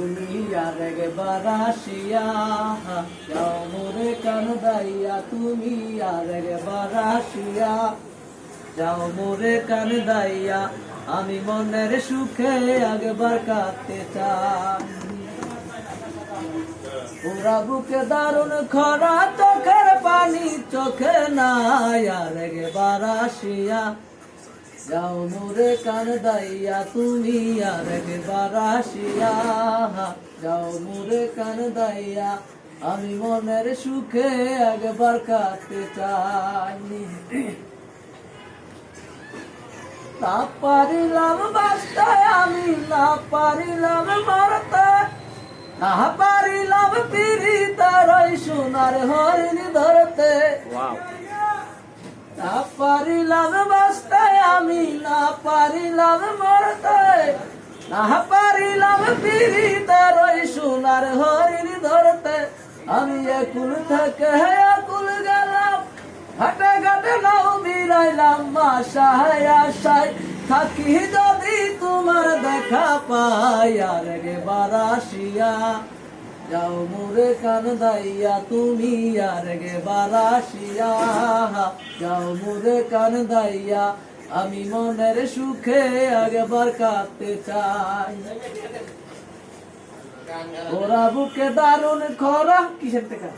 তুমি আর একবার আসিয়া যাও মোরে কান্দাইয়া, তুমি আর একবার আসিয়া যাও মোরে কান্দাইয়া, আমি মনের সুখে একবার কাঁদতে চাই। ওরা বুকে দারুণ খরা, চোখের পানি চোখে নাই, আর একবার আসিয়া যাও মোরে কান্দাইয়া, তুমি আর একবার আসিয়া যাও মোরে কান্দাইয়া, আমি মনের সুখে একবার কাঁদতে চাই। না পারিলাম বাঁচতে আমি, না পারিলাম মরতে, না পারিলাম পিরিতের ওই সোনার হরিণ ধরতে। না পারিলাম বাঁচতে আমি, না পারিলাম মরতে, না পারিলাম পিরিতের ওই সোনার হরিণ ধরতে। আমি একুল থেকে একুল গেলাম, ঘাটে ঘাটে নাও বিরাইলাম, আশায় আশায় থাকি যদি তোমার দেখা পাই, আর একবার আসিয়া যাও মোরে কান্দাইয়া, তুমি আর একবার আসিয়া যাও মোরে কান্দাইয়া, আমি মনের সুখে একবার কাঁদতে চাই। ওরা বুকে দারুণ খরা, কিসের থেকে